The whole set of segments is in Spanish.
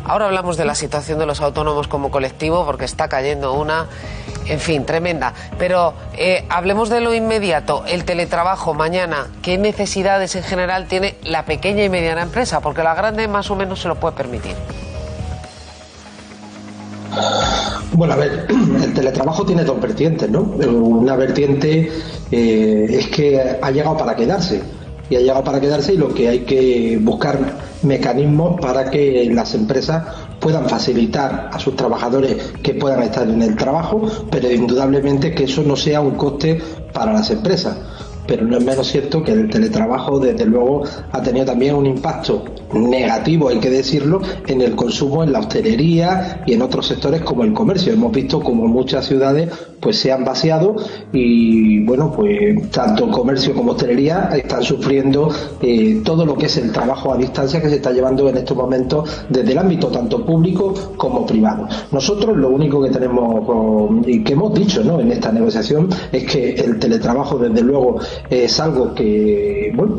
Ahora hablamos de la situación de los autónomos como colectivo, porque está cayendo una, en fin, tremenda. Pero hablemos de lo inmediato, el teletrabajo mañana. ¿Qué necesidades en general tiene la pequeña y mediana empresa? Porque la grande más o menos se lo puede permitir. Bueno, a ver, el teletrabajo tiene dos vertientes, ¿no? Una vertiente es que ha llegado para quedarse. Y ha llegado para quedarse, y lo que hay que buscar mecanismos para que las empresas puedan facilitar a sus trabajadores que puedan estar en el trabajo, pero indudablemente que eso no sea un coste para las empresas. Pero no es menos cierto que el teletrabajo, desde luego, ha tenido también un impacto negativo, hay que decirlo, en el consumo, en la hostelería y en otros sectores como el comercio. Hemos visto como muchas ciudades pues se han vaciado y, bueno, pues tanto comercio como hostelería están sufriendo todo lo que es el trabajo a distancia que se está llevando en estos momentos desde el ámbito tanto público como privado. Nosotros lo único que tenemos y que hemos dicho, ¿no?, en esta negociación es que el teletrabajo, desde luego, es algo que, bueno,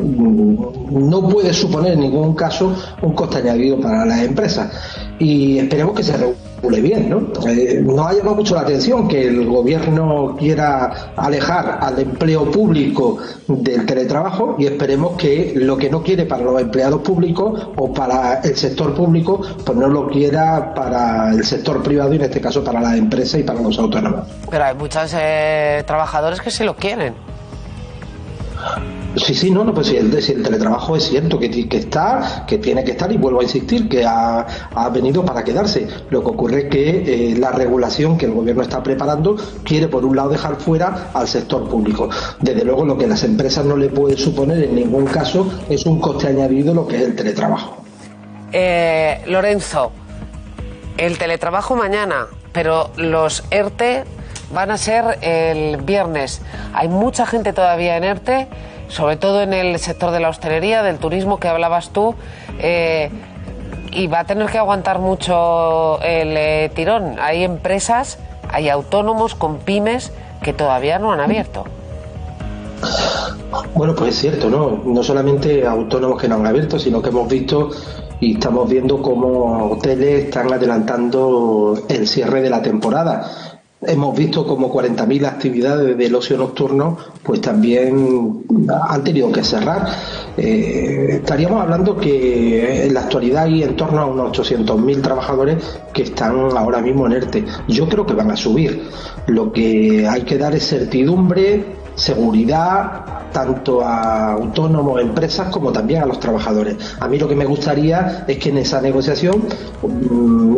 no puede suponer en ningún caso un coste añadido para las empresas, y esperemos que se regule bien, ¿no? Nos ha llamado mucho la atención que el gobierno quiera alejar al empleo público del teletrabajo, y esperemos que lo que no quiere para los empleados públicos o para el sector público, pues no lo quiera para el sector privado, y en este caso para las empresas y para los autónomos. Pero hay muchos trabajadores que se lo quieren. Sí, no, pues si el teletrabajo es cierto que tiene que estar, y vuelvo a insistir que ha venido para quedarse. Lo que ocurre es que la regulación que el gobierno está preparando quiere, por un lado, dejar fuera al sector público. Desde luego, lo que a las empresas no le puede suponer en ningún caso es un coste añadido lo que es el teletrabajo. Lorenzo, el teletrabajo mañana, pero los ERTE van a ser el viernes. Hay mucha gente todavía en ERTE, sobre todo en el sector de la hostelería, del turismo que hablabas tú, y va a tener que aguantar mucho el tirón. Hay empresas, hay autónomos con pymes que todavía no han abierto. Bueno, pues es cierto, no solamente autónomos que no han abierto, sino que hemos visto y estamos viendo cómo hoteles están adelantando el cierre de la temporada. Hemos visto como 40.000 actividades del ocio nocturno pues también han tenido que cerrar. Estaríamos hablando que en la actualidad hay en torno a unos 800.000 trabajadores que están ahora mismo en ERTE. Yo creo que van a subir. Lo que hay que dar es certidumbre, seguridad, tanto a autónomos, empresas, como también a los trabajadores. A mí lo que me gustaría es que en esa negociación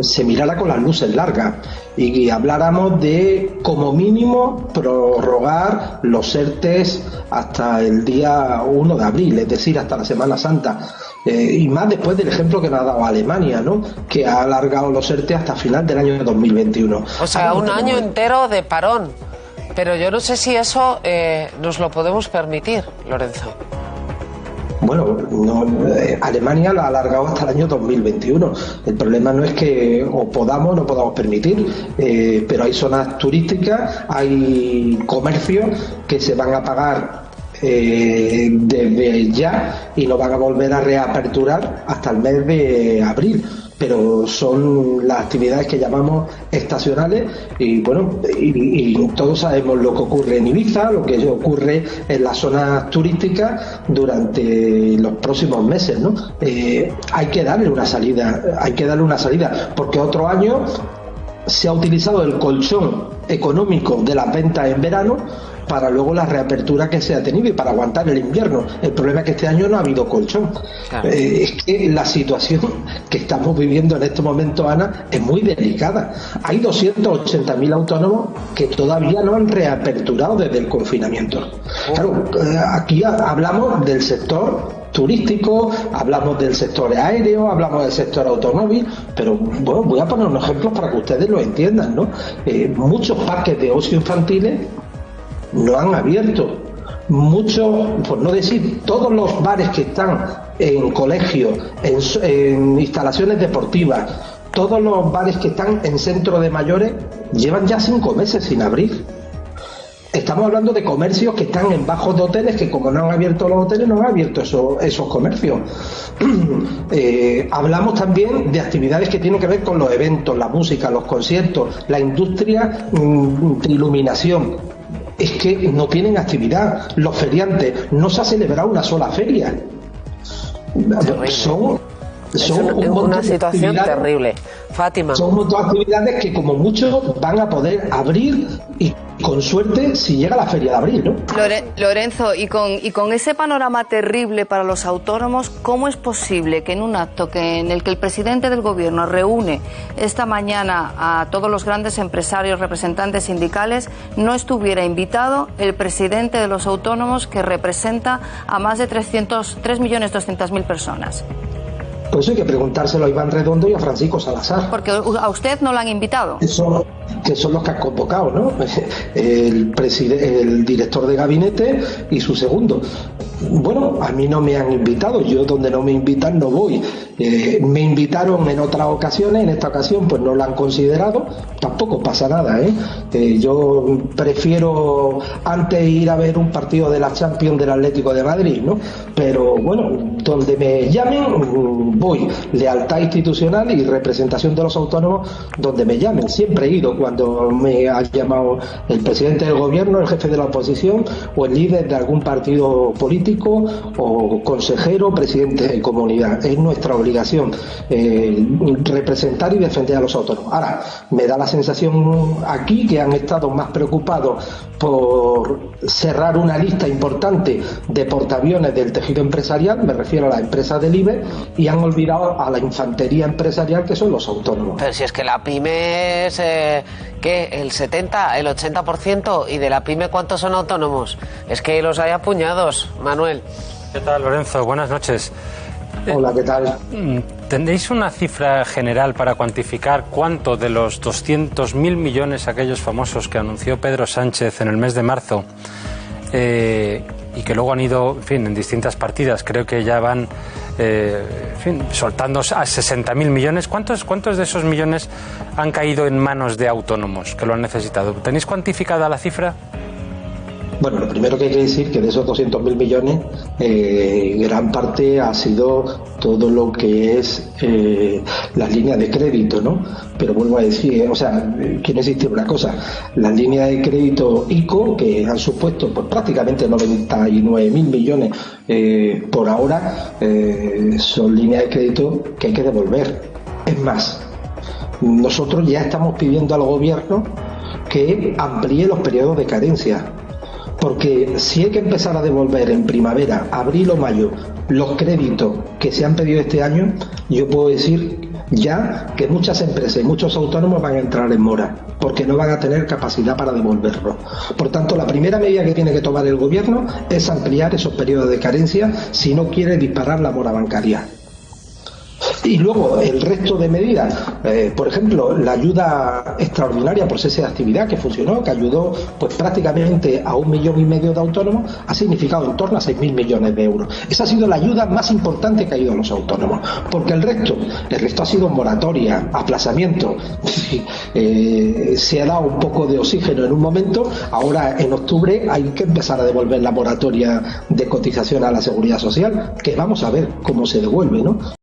se mirara con las luces largas y habláramos de, como mínimo, prorrogar los ERTEs hasta el día 1 de abril, es decir, hasta la Semana Santa. Y más después del ejemplo que nos ha dado Alemania, ¿no?, que ha alargado los ERTE hasta final del año 2021. O sea, un año entero de parón. Pero yo no sé si eso nos lo podemos permitir, Lorenzo. Bueno, Alemania lo ha alargado hasta el año 2021. El problema no es que o podamos o no podamos permitir, pero hay zonas turísticas, hay comercios que se van a pagar desde ya y no van a volver a reaperturar hasta el mes de abril. Pero son las actividades que llamamos estacionales, y bueno, y todos sabemos lo que ocurre en Ibiza, lo que ocurre en las zonas turísticas durante los próximos meses, ¿no? Hay que darle una salida, porque otro año se ha utilizado el colchón económico de las ventas en verano para luego la reapertura que se ha tenido y para aguantar el invierno. El problema es que este año no ha habido colchón. Claro. Es que la situación que estamos viviendo en estos momentos, Ana, es muy delicada. Hay 280.000 autónomos que todavía no han reaperturado desde el confinamiento. Claro, aquí hablamos del sector turístico, hablamos del sector aéreo, hablamos del sector automóvil, pero bueno, voy a poner unos ejemplos para que ustedes lo entiendan, ¿no? Muchos parques de ocio infantiles no han abierto. Muchos, por no decir todos los bares que están en colegios, en instalaciones deportivas, todos los bares que están en centros de mayores, llevan ya 5 meses sin abrir. Estamos hablando de comercios que están en bajos de hoteles, que como no han abierto los hoteles, no han abierto esos comercios. Hablamos también de actividades que tienen que ver con los eventos, la música, los conciertos, la industria de iluminación. Es que no tienen actividad. Los feriantes, no se ha celebrado una sola feria. Son una situación terrible. Fátima. Son un montón de actividades que como mucho van a poder abrir y con suerte si llega la feria de abril, ¿no? Lorenzo, y con ese panorama terrible para los autónomos, ¿cómo es posible que en un acto en el que el presidente del gobierno reúne esta mañana a todos los grandes empresarios, representantes sindicales, no estuviera invitado el presidente de los autónomos, que representa a más de 3.200.000 personas? Pues hay que preguntárselo a Iván Redondo y a Francisco Salazar. Porque a usted no lo han invitado. Que son los que han convocado, ¿no? El director de gabinete y su segundo. Bueno, a mí no me han invitado, yo donde no me invitan no voy. Me invitaron en otras ocasiones, en esta ocasión pues no lo han considerado, tampoco pasa nada, yo prefiero antes ir a ver un partido de la Champions del Atlético de Madrid, ¿no? Pero bueno, donde me llamen voy, lealtad institucional y representación de los autónomos donde me llamen. Siempre he ido cuando me ha llamado el presidente del gobierno, el jefe de la oposición o el líder de algún partido político o consejero, presidente de comunidad. Es nuestra obligación representar y defender a los autónomos. Ahora, me da la sensación aquí que han estado más preocupados por cerrar una lista importante de portaaviones del tejido empresarial, me refiero a las empresas del IBE, y han olvidado a la infantería empresarial, que son los autónomos. Pero si es que la PYME es ¿qué? El 70, el 80%, y de la PYME ¿cuántos son autónomos? Es que los hay a puñados, Manuel. ¿Qué tal, Lorenzo? Buenas noches. Hola, ¿qué tal? ¿Tenéis una cifra general para cuantificar cuánto de los 200.000 millones, aquellos famosos que anunció Pedro Sánchez en el mes de marzo, y que luego han ido, en fin, en distintas partidas, creo que ya van soltando a 60.000 millones, ¿cuántos de esos millones han caído en manos de autónomos que lo han necesitado? ¿Tenéis cuantificada la cifra? Bueno, lo primero que hay que decir que de esos 200.000 millones, gran parte ha sido todo lo que es las líneas de crédito, ¿no? Pero vuelvo a decir, quiere decir una cosa, las líneas de crédito ICO, que han supuesto pues prácticamente 99.000 millones por ahora, son líneas de crédito que hay que devolver. Es más, nosotros ya estamos pidiendo al gobierno que amplíe los periodos de carencia. Porque si hay que empezar a devolver en primavera, abril o mayo, los créditos que se han pedido este año, yo puedo decir ya que muchas empresas y muchos autónomos van a entrar en mora, porque no van a tener capacidad para devolverlo. Por tanto, la primera medida que tiene que tomar el gobierno es ampliar esos periodos de carencia si no quiere disparar la mora bancaria. Y luego el resto de medidas, por ejemplo, la ayuda extraordinaria por cese de actividad que funcionó, que ayudó pues prácticamente a 1,5 millones de autónomos, ha significado en torno a 6.000 millones de euros. Esa ha sido la ayuda más importante que ha ido a los autónomos, porque el resto ha sido moratoria, aplazamiento. Se ha dado un poco de oxígeno en un momento, ahora en octubre hay que empezar a devolver la moratoria de cotización a la Seguridad Social, que vamos a ver cómo se devuelve, ¿no?